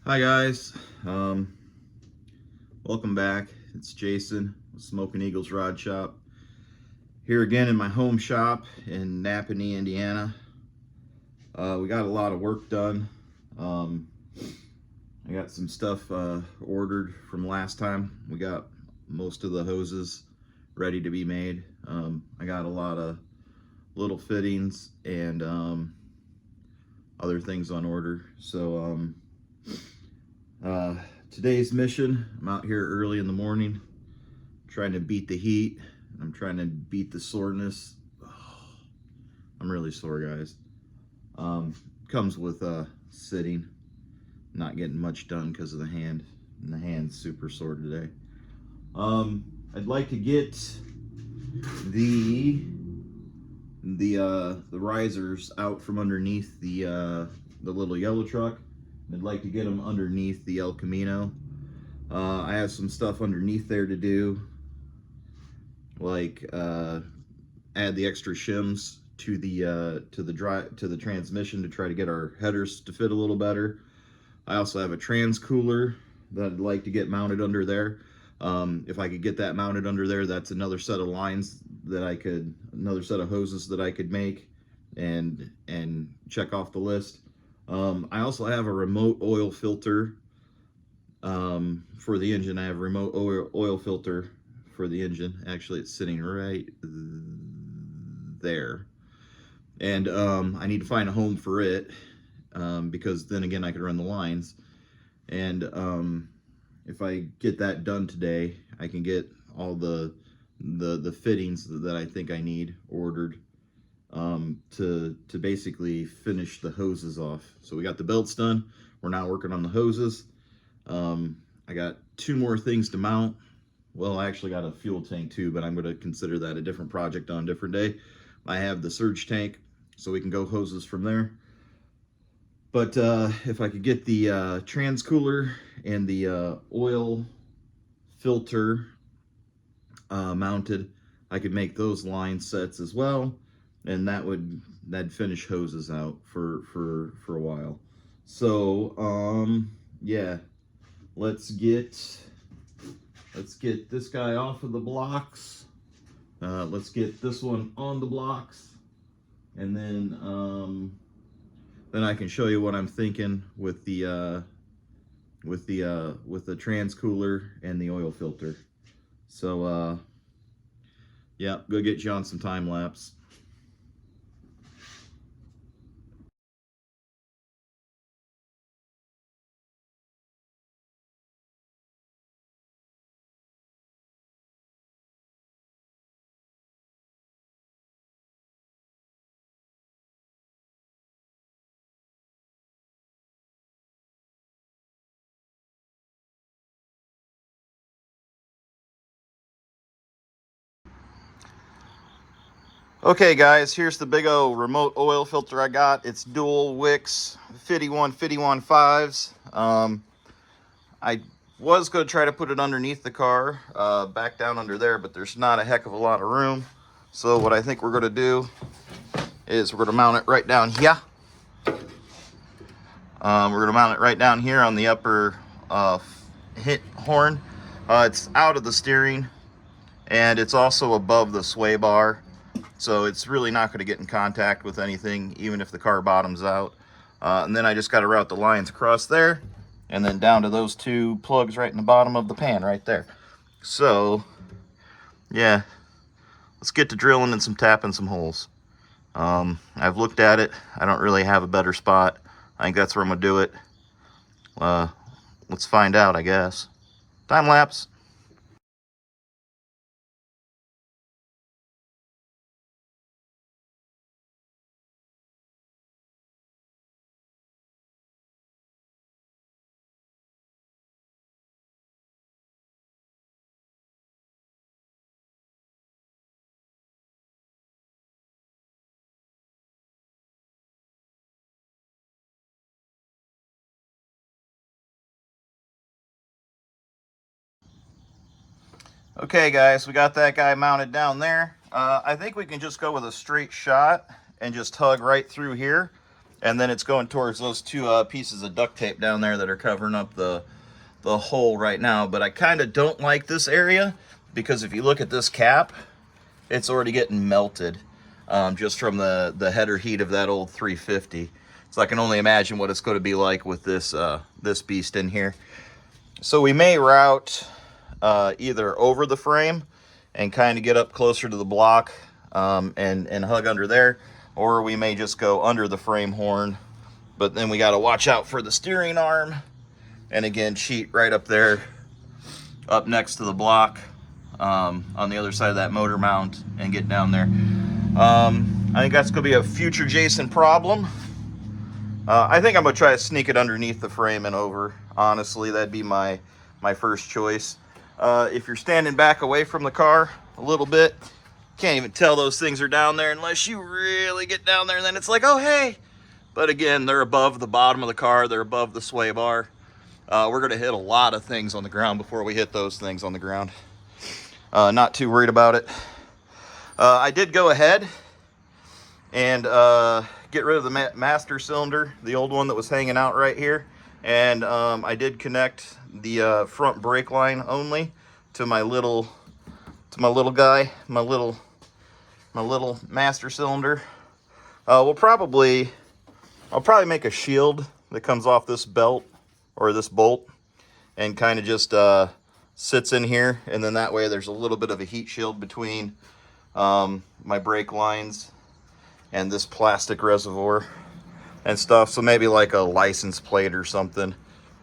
Hi guys, welcome back. It's Jason with Smoking Eagles Rod Shop. Here again in my home shop in Napanee, Indiana. We got a lot of work done. I got some stuff ordered from last time. We got most of the hoses ready to be made. I got a lot of little fittings and other things on order. So today's mission, I'm out here early in the morning trying to beat the heat. I'm trying to beat the soreness. I'm really sore, guys. Comes with sitting, not getting much done because of the hand, and the hand's super sore today. I'd like to get the risers out from underneath the little yellow truck. I'd like to get them underneath the El Camino. I have some stuff underneath there to do, like add the extra shims to the transmission to try to get our headers to fit a little better. I also have a trans cooler that I'd like to get mounted under there. If I could get that mounted under there, that's another set of lines that another set of hoses that I could make and check off the list. I also have a remote oil filter for the engine. I have a remote oil filter for the engine. Actually, it's sitting right there. And I need to find a home for it because then again I could run the lines. And if I get that done today, I can get all the fittings that I think I need ordered to basically finish the hoses off. So we got the belts done. We're now working on the hoses. I got 2 more things to mount. Well, I actually got a fuel tank too, but I'm going to consider that a different project on a different day. I have the surge tank, so we can go hoses from there. But if I could get the trans cooler and the oil filter mounted, I could make those line sets as well, and that'd finish hoses out for a while. So yeah, let's get this guy off of the blocks. Let's get this one on the blocks, and then I can show you what I'm thinking with the trans cooler and the oil filter. So yeah, go get you on some time lapse. Okay guys, here's the big old remote oil filter I got. It's dual wicks, 51 5s. I was going to try to put it underneath the car, back down under there, but there's not a heck of a lot of room. So what I think we're going to do is we're going to mount it right down here. We're going to mount it right down here on the upper hit horn. It's out of the steering, and it's also above the sway bar. So it's really not going to get in contact with anything, even if the car bottoms out. And then I just got to route the lines across there, and then down to those 2 plugs right in the bottom of the pan right there. So, yeah, let's get to drilling and tapping some holes. I've looked at it. I don't really have a better spot. I think that's where I'm going to do it. Let's find out, I guess. Time lapse. Okay guys, we got that guy mounted down there. I think we can just go with a straight shot and just tug right through here. And then it's going towards those two pieces of duct tape down there that are covering up the hole right now. But I kind of don't like this area because if you look at this cap, it's already getting melted just from the header heat of that old 350. So I can only imagine what it's going to be like with this this beast in here. So we may route either over the frame and kind of get up closer to the block and hug under there, or we may just go under the frame horn. But then we got to watch out for the steering arm, and again, sheet right up there, up next to the block on the other side of that motor mount, and get down there. I think that's going to be a future Jason problem. I think I'm going to try to sneak it underneath the frame and over. Honestly, that'd be my first choice. If you're standing back away from the car a little bit, can't even tell those things are down there unless you really get down there, and then it's like, oh, hey. But again, they're above the bottom of the car. They're above the sway bar. We're going to hit a lot of things on the ground before we hit those things on the ground. Not too worried about it. I did go ahead and get rid of the master cylinder, the old one that was hanging out right here. And I did connect the front brake line only to my little guy, my little master cylinder. I'll probably make a shield that comes off this belt or this bolt and kind of just sits in here, and then that way there's a little bit of a heat shield between my brake lines and this plastic reservoir and stuff. So maybe like a license plate or something,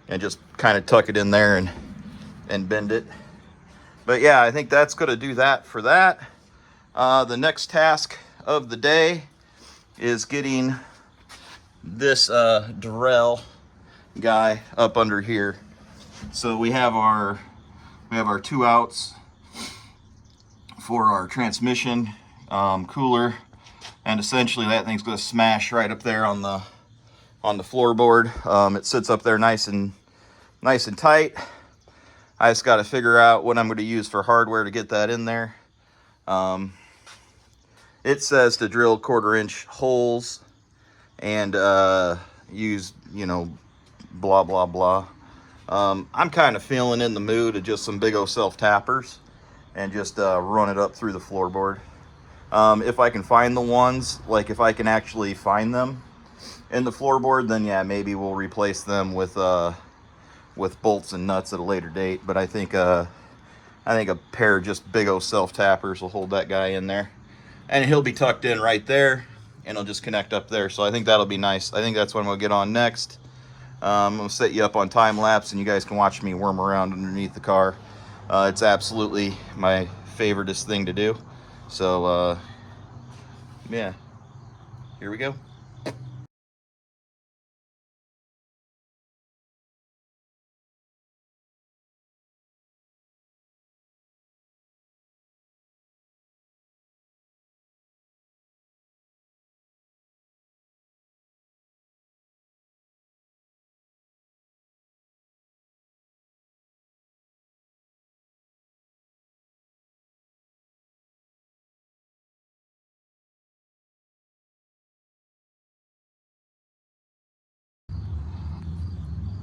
and just kind of tuck it in there and bend it. But yeah, I think that's going to do that for that. The next task of the day is getting this Derale guy up under here. So we have our 2 outs for our transmission cooler, and essentially that thing's going to smash right up there on the floorboard. It sits up there nice and tight. I just got to figure out what I'm going to use for hardware to get that in there. It says to drill 1/4-inch holes and use, you know, blah blah blah. I'm kind of feeling in the mood of just some big old self tappers and just run it up through the floorboard. If I can find the ones, like if I can actually find them in the floorboard, then yeah, maybe we'll replace them with bolts and nuts at a later date. But I think a pair of just big old self tappers will hold that guy in there, and he'll be tucked in right there, and he'll just connect up there. So I think that'll be nice. I think that's what I'm gonna get on next. I'm gonna set you up on time lapse, and you guys can watch me worm around underneath the car. It's absolutely my favoriteest thing to do. So yeah, here we go.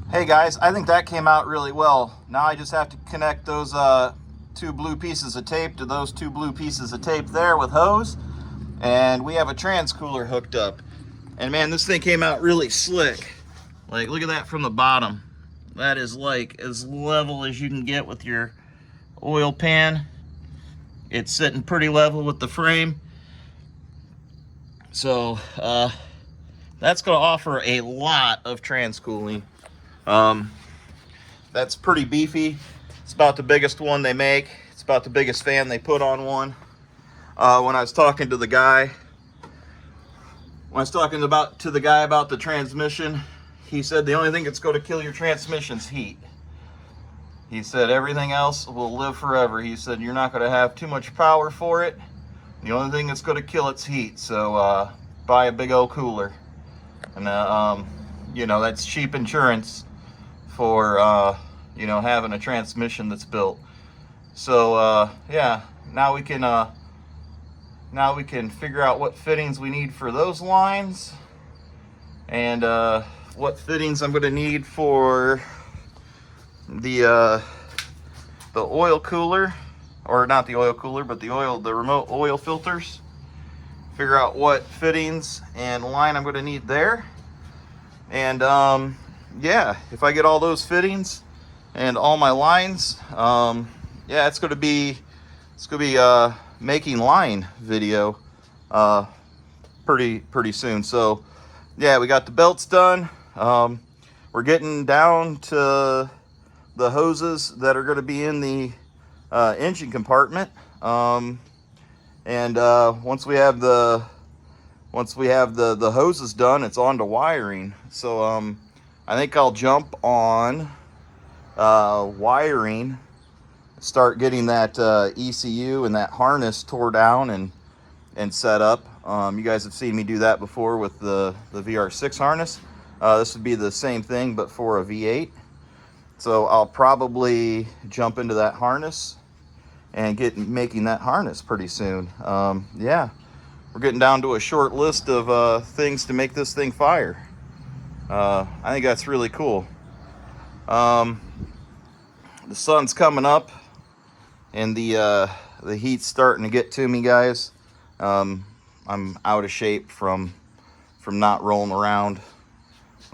Hey guys, I think that came out really well. Now I just have to connect those 2 blue pieces of tape to those 2 blue pieces of tape there with hose, and we have a trans cooler hooked up. And man, this thing came out really slick. Like, look at that from the bottom. That is like as level as you can get with your oil pan. It's sitting pretty level with the frame. So that's going to offer a lot of trans cooling. That's pretty beefy. It's about the biggest one they make. It's about the biggest fan they put on one. When I was talking to the guy, about the transmission, he said the only thing that's going to kill your transmission's heat. He said everything else will live forever. He said you're not going to have too much power for it. The only thing that's going to kill it's heat. So buy a big old cooler, and you know, that's cheap insurance for you know, having a transmission that's built. So yeah, now we can figure out what fittings we need for those lines, and what fittings I'm going to need for the oil cooler, or not the oil cooler, but the remote oil filters. Figure out what fittings and line I'm going to need there. And yeah, if I get all those fittings and all my lines, yeah, it's going to be making line video pretty soon. So yeah, we got the belts done. We're getting down to the hoses that are going to be in the engine compartment. And once we have the hoses done, it's on to wiring. So I think I'll jump on wiring, start getting that ECU and that harness tore down and set up. You guys have seen me do that before with the VR6 harness. This would be the same thing, but for a V8. So I'll probably jump into that harness and get making that harness pretty soon. Yeah, we're getting down to a short list of things to make this thing fire. I think that's really cool. The sun's coming up, and the heat's starting to get to me, guys. I'm out of shape from not rolling around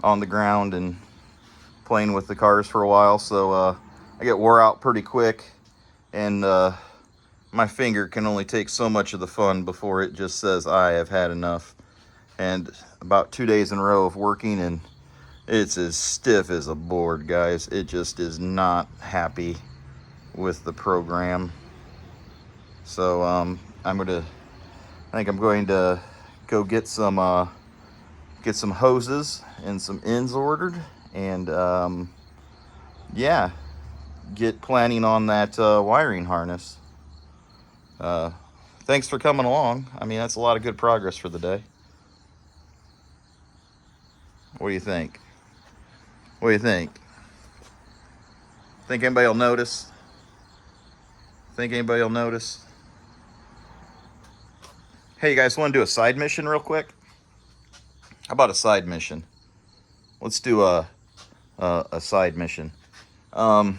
on the ground and playing with the cars for a while, so I get wore out pretty quick, and my finger can only take so much of the fun before it just says I have had enough. And about 2 days in a row of working, and it's as stiff as a board, guys. It just is not happy with the program. So I think I'm going to go get some hoses and some ends ordered, and yeah, get planning on that wiring harness. Thanks for coming along. I mean, that's a lot of good progress for the day. What do you think? What do you think? Think anybody will notice? Think anybody will notice? Hey, you guys want to do a side mission real quick? How about a side mission? Let's do a side mission. I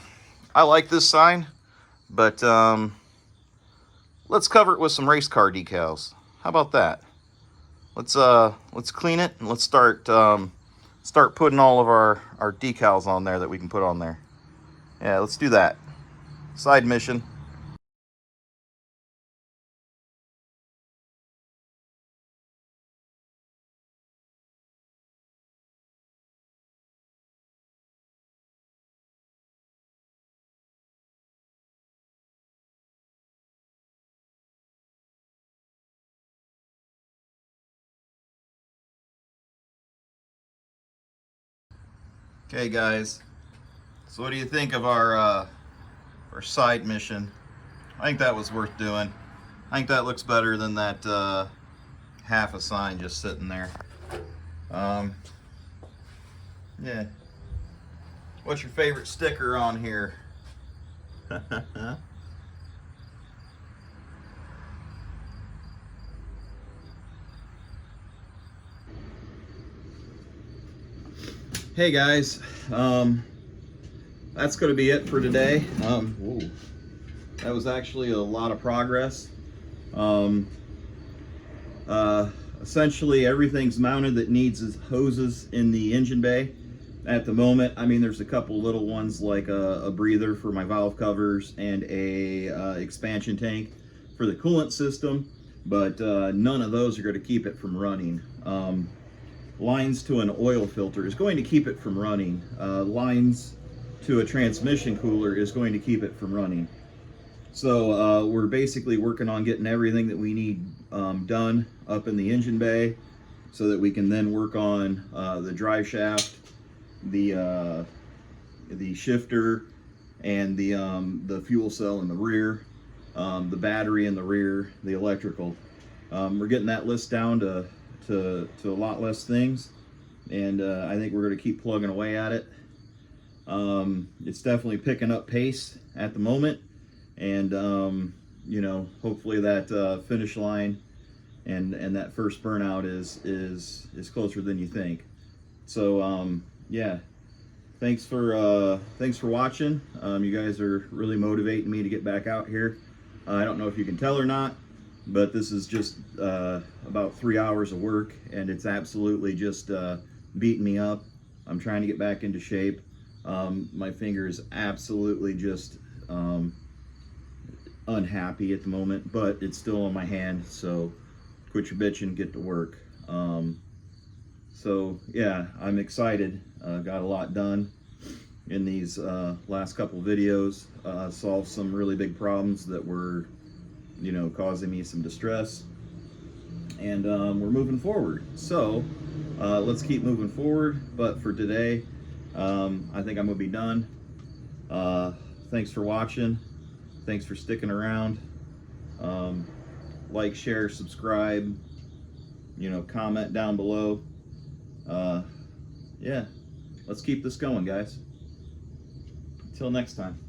like this sign, but let's cover it with some race car decals. How about that? Let's clean it, and let's start putting all of our decals on there that we can put on there. Yeah, let's do that. Side mission. Okay, guys. So what do you think of our side mission? I think that was worth doing. I think that looks better than that half a sign just sitting there. Yeah. What's your favorite sticker on here? Hey guys, that's going to be it for today. Whoa, that was actually a lot of progress. Essentially everything's mounted that needs hoses in the engine bay at the moment. I mean, there's a couple little ones like a breather for my valve covers and a expansion tank for the coolant system, but none of those are going to keep it from running. Lines to an oil filter is going to keep it from running. Lines to a transmission cooler is going to keep it from running. So we're basically working on getting everything that we need done up in the engine bay, so that we can then work on the drive shaft, the shifter, and the fuel cell in the rear, the battery in the rear, the electrical. We're getting that list down to a lot less things, and I think we're going to keep plugging away at it. It's definitely picking up pace at the moment, and you know, hopefully that finish line and that first burnout is closer than you think. So yeah, thanks for watching. You guys are really motivating me to get back out here. I don't know if you can tell or not, but this is just about 3 hours of work, and it's absolutely just beating me up. I'm trying to get back into shape. My finger is absolutely just unhappy at the moment, but it's still in my hand, so quit your bitching, get to work. So yeah, I'm excited. Got a lot done in these last couple videos. Solved some really big problems that were, you know, causing me some distress, and we're moving forward. So let's keep moving forward. But for today, I think I'm gonna be done. Thanks for watching. Thanks for sticking around. Like, share, subscribe, you know, comment down below. Yeah, let's keep this going, guys. Until next time.